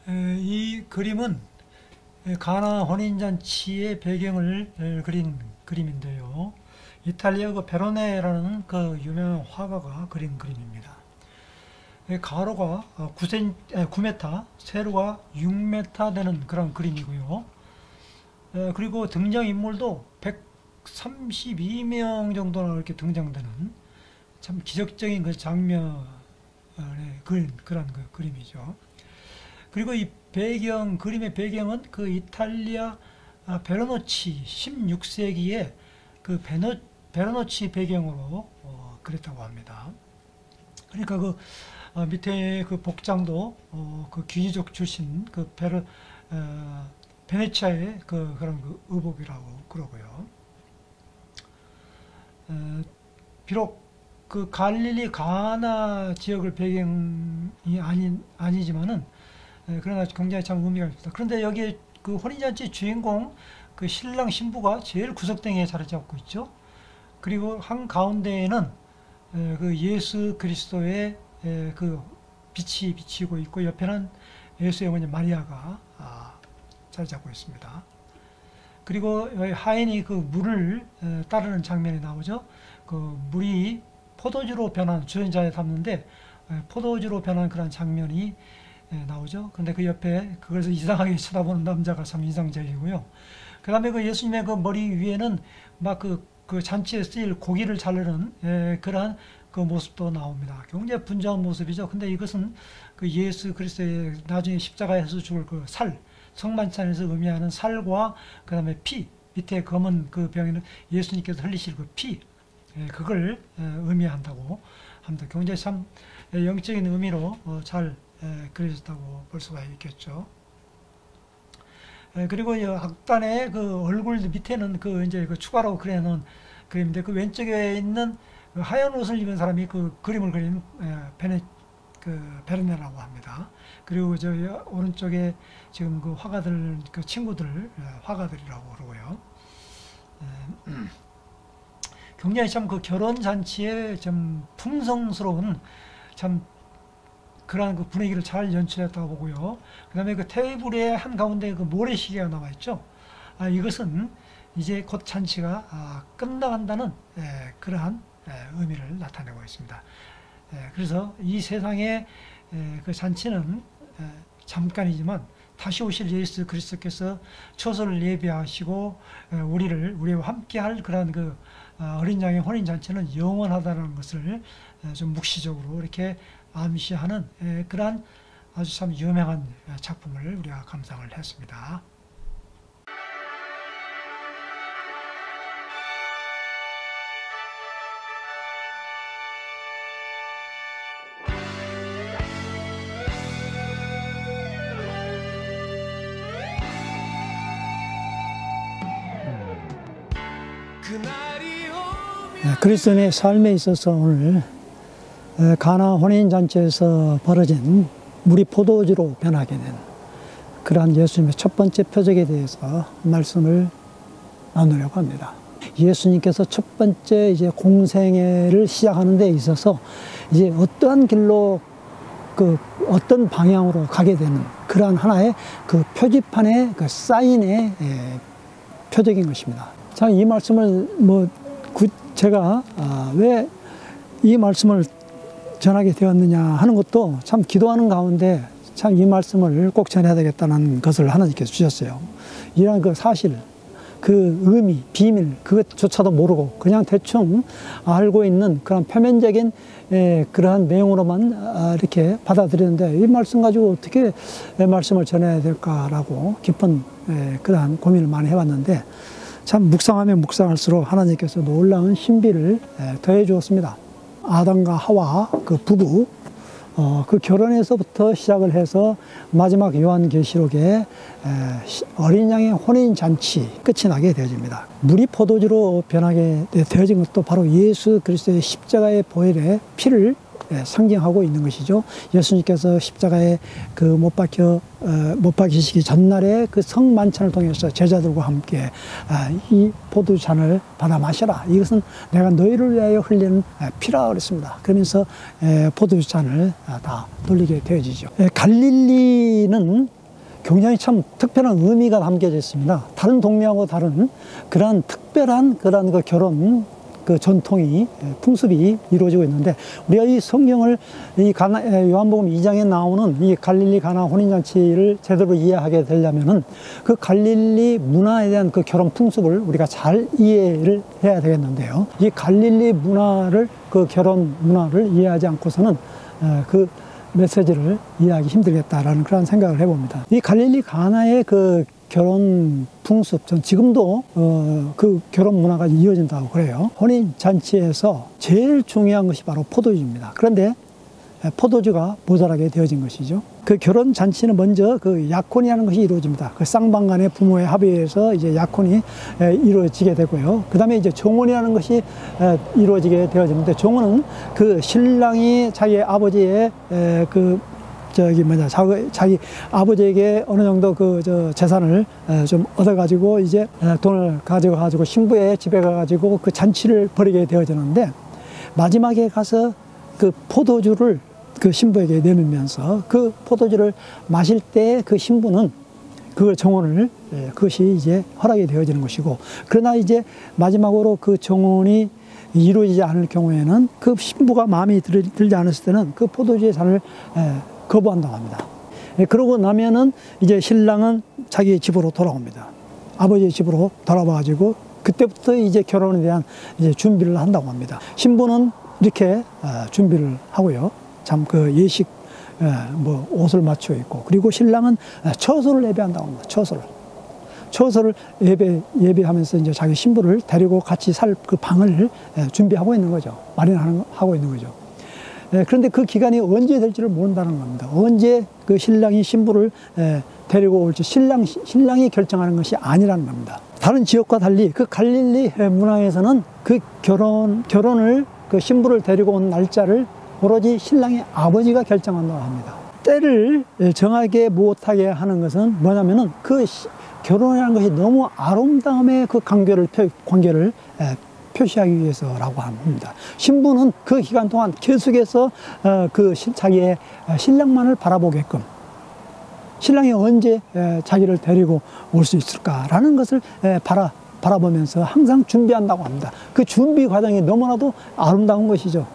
이 그림은 가나 혼인잔치의 배경을 그린 그림인데요. 이탈리아 그 베로네라는 그 유명한 화가가 그린 그림입니다. 가로가 9m, 세로가 6m 되는 그런 그림이고요. 그리고 등장인물도 132명 정도나 이렇게 등장되는 참 기적적인 그 장면의 그런 그 그림이죠. 그리고 이 그림의 배경은 그 이탈리아 베르노치 16세기에 그 베르노치 배경으로 그랬다고 합니다. 그러니까 그 밑에 그 복장도 그 귀족 출신 그 베네치아의 그런 그 의복이라고 그러고요. 비록 그 갈릴리 가나 지역을 배경이 아니지만은 그러나 굉장히 참 의미가 있습니다. 그런데 여기 그 혼인잔치 주인공 그 신랑 신부가 제일 구석탱이에 자리 잡고 있죠. 그리고 한 가운데에는 그 예수 그리스도의 그 빛이 비치고 있고 옆에는 예수의 어머니 마리아가 자리 잡고 있습니다. 그리고 하인이 그 물을 따르는 장면이 나오죠. 그 물이 포도주로 변한 주전자에 담는데 포도주로 변한 그런 장면이 나오죠. 근데 그 옆에 그것을 이상하게 쳐다보는 남자가 참 인상적이고요. 그 다음에 그 예수님의 그 머리 위에는 막 그 잔치에 쓰일 고기를 자르는 그러한 그 모습도 나옵니다. 굉장히 분주한 모습이죠. 근데 이것은 그 예수 그리스도의 나중에 십자가에서 죽을 그 성만찬에서 의미하는 살과 그 다음에 피, 밑에 검은 그 병에는 예수님께서 흘리실 그 피, 그걸 의미한다고 합니다. 굉장히 참 영적인 의미로 잘 그려졌다고 볼 수가 있겠죠. 그리고 이 악단의 그 얼굴 밑에는 그 이제 그 추가로 그려놓은 그림인데 그 왼쪽에 있는 그 하얀 옷을 입은 사람이 그 그림을 그린 베르네라고 합니다. 그리고 저 오른쪽에 지금 그 화가들 그 친구들 화가들이라고 그러고요. 굉장히 참 그 결혼 잔치에 좀 풍성스러운 참 그러한 그 분위기를 잘 연출했다고 보고요. 그 다음에 그 테이블의 한 가운데 그 모래시계가 나와 있죠. 이것은 이제 곧 잔치가 끝나간다는 그러한 의미를 나타내고 있습니다. 그래서 이 세상의 그 잔치는 잠깐이지만 다시 오실 예수 그리스도께서 초소를 예비하시고 우리와 함께할 그러한 그 어린 양의 혼인 잔치는 영원하다는 것을 좀 묵시적으로 이렇게 암시하는 그러한 아주 참 유명한 작품을 우리가 감상을 했습니다. 그리스도인의 삶에 있어서 오늘 가나 혼인잔치에서 벌어진 물이 포도주로 변하게 된 그러한 예수님의 첫 번째 표적에 대해서 말씀을 나누려고 합니다. 예수님께서 첫 번째 이제 공생애를 시작하는 데 있어서 이제 어떠한 길로 어떤 방향으로 가게 되는 그러한 하나의 그 표지판의 그 사인의 표적인 것입니다. 자, 이 말씀을 제가 왜 이 말씀을 전하게 되었느냐 하는 것도 참 기도하는 가운데 참 이 말씀을 꼭 전해야 되겠다는 것을 하나님께서 주셨어요. 이러한 그 사실, 그 의미, 비밀, 그것조차도 모르고 그냥 대충 알고 있는 그런 표면적인 그러한 내용으로만 이렇게 받아들였는데 이 말씀 가지고 어떻게 말씀을 전해야 될까라고 깊은 그러한 고민을 많이 해왔는데 참 묵상하면 묵상할수록 하나님께서 놀라운 신비를 더해 주었습니다. 아담과 하와 그 부부 그 결혼에서부터 시작을 해서 마지막 요한계시록에 어린 양의 혼인잔치 끝이 나게 되어집니다. 물이 포도주로 변하게 되어진 것도 바로 예수 그리스도의 십자가의 보혈의 피를 상징하고 있는 것이죠. 예수님께서 십자가에 그 못 박히시기 전날에 그 성만찬을 통해서 제자들과 함께 이 포도주잔을 받아 마셔라. 이것은 내가 너희를 위하여 흘리는 피라 그랬습니다. 그러면서 포도주잔을 다 돌리게 되어지죠. 갈릴리는 굉장히 참 특별한 의미가 담겨져 있습니다. 다른 동네하고 다른 그러한 특별한 그러한 그 결혼 그 전통이 풍습이 이루어지고 있는데, 우리가 이 성경을 이 요한복음 2장에 나오는 이 갈릴리 가나 혼인잔치를 제대로 이해하게 되려면은 그 갈릴리 문화에 대한 그 결혼 풍습을 우리가 잘 이해를 해야 되겠는데요. 이 갈릴리 문화를 그 결혼 문화를 이해하지 않고서는 그 메시지를 이해하기 힘들겠다라는 그런 생각을 해봅니다. 이 갈릴리 가나의 그 결혼 풍습, 전 지금도 그 결혼 문화가 이어진다고 그래요. 혼인 잔치에서 제일 중요한 것이 바로 포도주입니다. 그런데 포도주가 모자라게 되어진 것이죠. 그 결혼 잔치는 먼저 그 약혼이라는 것이 이루어집니다. 그 쌍방간의 부모의 합의에서 이제 약혼이 이루어지게 되고요. 그 다음에 이제 정혼이라는 것이 이루어지게 되어지는데, 정혼은 그 신랑이 자기 아버지의 자기 아버지에게 어느 정도 재산을 좀 얻어가지고 이제 돈을 가지고 신부의 집에 가가지고 그 잔치를 벌이게 되어지는데, 마지막에 가서 그 포도주를 그 신부에게 내밀면서 그 포도주를 마실 때 그 신부는 그 정혼을 그것이 이제 허락이 되어지는 것이고, 그러나 이제 마지막으로 그 정혼이 이루어지지 않을 경우에는 그 신부가 마음에 들지 않았을 때는 그 포도주의 잔을 거부한다고 합니다. 그러고 나면은 이제 신랑은 자기 집으로 돌아옵니다. 아버지의 집으로 돌아와가지고 그때부터 이제 결혼에 대한 이제 준비를 한다고 합니다. 신부는 이렇게 준비를 하고요. 참 그 예식 뭐 옷을 맞추어 있고, 그리고 신랑은 처소를 예배한다고 합니다. 처소를 예배하면서 이제 자기 신부를 데리고 같이 살 그 방을 준비하고 있는 거죠. 마련하고 있는 거죠. 그런데 그 기간이 언제 될지를 모른다는 겁니다. 언제 그 신랑이 신부를 데리고 올지 신랑이 결정하는 것이 아니라는 겁니다. 다른 지역과 달리 그 갈릴리 문화에서는 그 결혼을 그 신부를 데리고 온 날짜를 오로지 신랑의 아버지가 결정한다고 합니다. 때를 정하게 못하게 하는 것은 뭐냐면은 그 결혼이라는 것이 너무 아름다움의 그 관계를 표시하기 위해서라고 합니다. 신부는 그 기간 동안 계속해서 자기의 신랑만을 바라보게끔, 신랑이 언제 자기를 데리고 올 수 있을까라는 것을 바라보면서 항상 준비한다고 합니다. 그 준비 과정이 너무나도 아름다운 것이죠.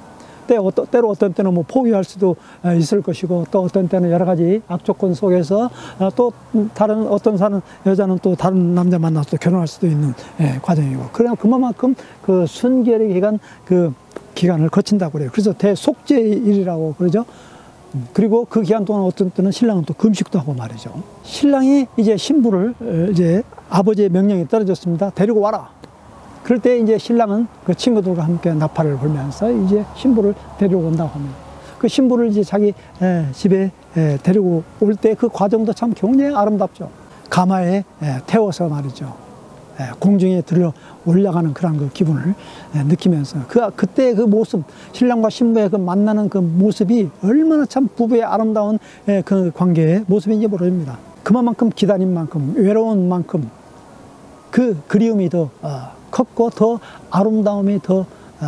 때로 어떤 때는 뭐 포기할 수도 있을 것이고, 또 어떤 때는 여러 가지 악조건 속에서 또 다른 어떤 여자는 또 다른 남자 만나서 또 결혼할 수도 있는 과정이고, 그러면 그만큼 그 순결의 기간을 거친다고 그래요. 그래서 대속죄일이라고 그러죠. 그리고 그 기간 동안 어떤 때는 신랑은 또 금식도 하고 말이죠. 신랑이 이제 신부를 이제 아버지의 명령이 떨어졌습니다. 데리고 와라. 그럴 때 이제 신랑은 그 친구들과 함께 나팔을 불면서 이제 신부를 데리고 온다고 합니다. 그 신부를 이제 자기 집에 데리고 올 때 그 과정도 참 굉장히 아름답죠. 가마에 태워서 말이죠. 공중에 들려 올라가는 그런 그 기분을 느끼면서 그때 그 모습, 신랑과 신부의 그 만나는 그 모습이 얼마나 참 부부의 아름다운 그 관계의 모습인지 모릅니다. 그만큼 기다린 만큼, 외로운 만큼 그 그리움이 더 컸고 더 아름다움이 더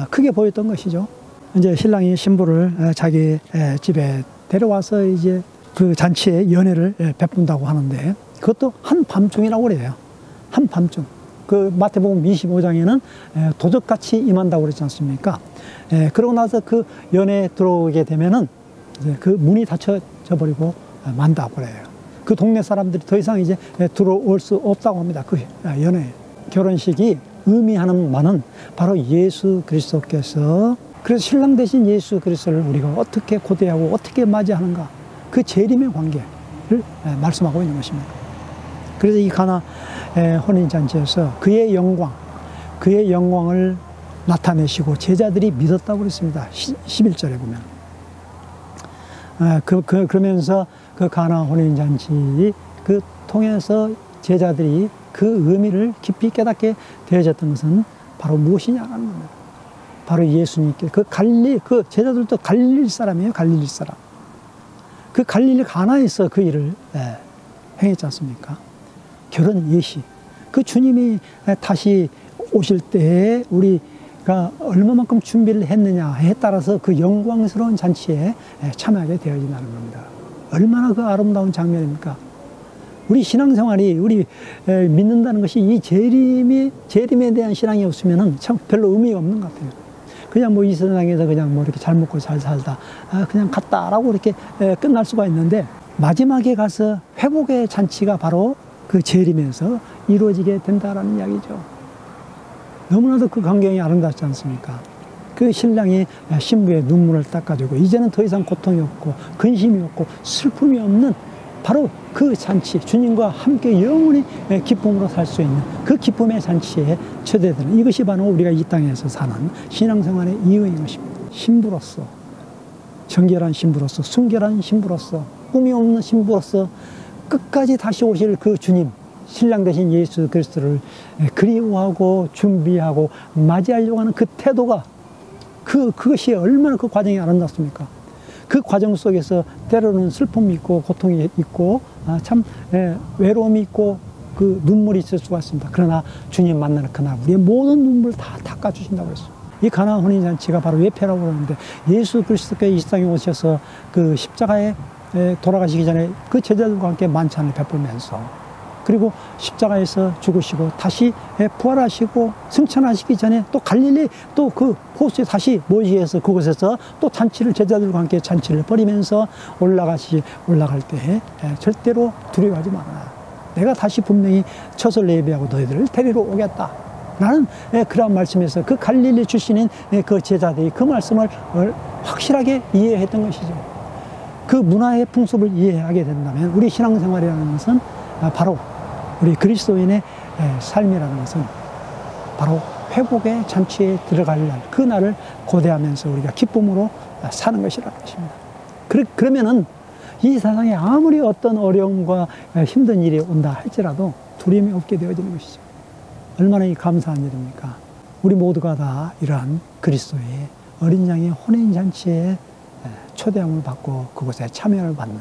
크게 보였던 것이죠. 이제 신랑이 신부를 자기 집에 데려와서 이제 그 잔치에 연회를 베푼다고 하는데, 그것도 한밤중이라고 그래요. 한밤중. 그 마태복음 25장에는 도적같이 임한다고 그러지 않습니까? 그러고 나서 그 연회에 들어오게 되면은 이제 그 문이 닫혀져 버리고 만다고 그래요. 그 동네 사람들이 더 이상 이제 들어올 수 없다고 합니다. 그 연회. 결혼식이 의미하는 바는 바로 예수 그리스도께서, 그래서 신랑 대신 예수 그리스도를 우리가 어떻게 고대하고 어떻게 맞이하는가, 그 재림의 관계를 말씀하고 있는 것입니다. 그래서 이 가나 혼인잔치에서 그의 영광을 나타내시고 제자들이 믿었다고 그랬습니다. 11절에 보면. 그러면서 그 가나 혼인잔치 통해서 제자들이 그 의미를 깊이 깨닫게 되어졌던 것은 바로 무엇이냐는 겁니다. 바로 예수님께 그 제자들도 갈릴리 사람이에요. 갈릴리 사람. 그 갈릴리 가나에서 그 일을 행했지 않습니까? 결혼 예시. 그 주님이 다시 오실 때에 우리가 얼마만큼 준비를 했느냐에 따라서 그 영광스러운 잔치에 참여하게 되어진다는 겁니다. 얼마나 그 아름다운 장면입니까? 우리 신앙생활이 우리 믿는다는 것이 이 재림에 대한 신앙이 없으면 참 별로 의미가 없는 것 같아요. 그냥 뭐 이 세상에서 그냥 뭐 이렇게 잘 먹고 잘 살다 그냥 갔다라고 이렇게 끝날 수가 있는데, 마지막에 가서 회복의 잔치가 바로 그 재림에서 이루어지게 된다라는 이야기죠. 너무나도 그 광경이 아름답지 않습니까? 그 신랑이 신부의 눈물을 닦아주고 이제는 더 이상 고통이 없고 근심이 없고 슬픔이 없는 바로 그 잔치, 주님과 함께 영원히 기쁨으로 살 수 있는 그 기쁨의 잔치에 초대되는, 이것이 바로 우리가 이 땅에서 사는 신앙생활의 이유인 것입니다. 신부로서, 정결한 신부로서, 순결한 신부로서, 꿈이 없는 신부로서 끝까지 다시 오실 그 주님, 신랑 되신 예수 그리스도를 그리워하고 준비하고 맞이하려고 하는 그 태도가, 그것이 얼마나 그 과정이 아름답습니까? 그 과정 속에서 때로는 슬픔이 있고 고통이 있고 참 외로움이 있고 그 눈물이 있을 수가 있습니다. 그러나 주님 만나는 그날 우리의 모든 눈물 다 닦아주신다고 했어요. 이 가나 혼인잔치가 바로 예표라고 그러는데, 예수 그리스도께서 이 땅에 오셔서 그 십자가에 돌아가시기 전에 그 제자들과 함께 만찬을 베풀면서, 그리고 십자가에서 죽으시고 다시 부활하시고 승천하시기 전에 또 갈릴리 또 그 호수에 다시 모시해서 그곳에서 또 잔치를, 제자들과 함께 잔치를 벌이면서 올라갈 때 절대로 두려워하지 마라. 내가 다시 분명히 처소를 예비하고 너희들을 데리러 오겠다. 라는 그런 말씀에서 그 갈릴리 출신인 그 제자들이 그 말씀을 확실하게 이해했던 것이죠. 그 문화의 풍습을 이해하게 된다면 우리 신앙생활이라는 것은 바로 우리 그리스도인의 삶이라는 것은 바로 회복의 잔치에 들어갈 날, 그 날을 고대하면서 우리가 기쁨으로 사는 것이라는 것입니다. 그러면은 이 세상에 아무리 어떤 어려움과 힘든 일이 온다 할지라도 두려움이 없게 되어지는 것이죠. 얼마나 감사한 일입니까? 우리 모두가 다 이러한 그리스도의 어린 양의 혼인 잔치에 초대함을 받고 그곳에 참여를 받는,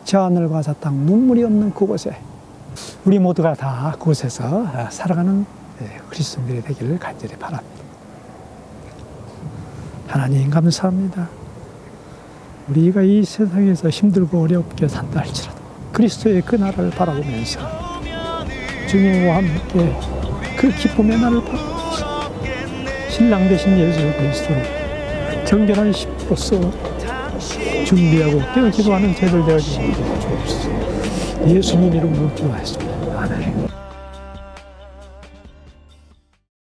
저 하늘과 저 땅 눈물이 없는 그곳에 우리 모두가 다 그곳에서 살아가는 그리스도인들이 되기를 간절히 바랍니다. 하나님 감사합니다. 우리가 이 세상에서 힘들고 어렵게 산다 할지라도 그리스도의 그 나라를 바라보면서 주님과 함께 그 기쁨의 날을 바라보면서 신랑 되신 예수 그리스도를 정결한 신부로서 준비하고 깨어지고 하는 제들 되어지시는 것 주옵소서. 예수님 이름으로 기도하였습니다.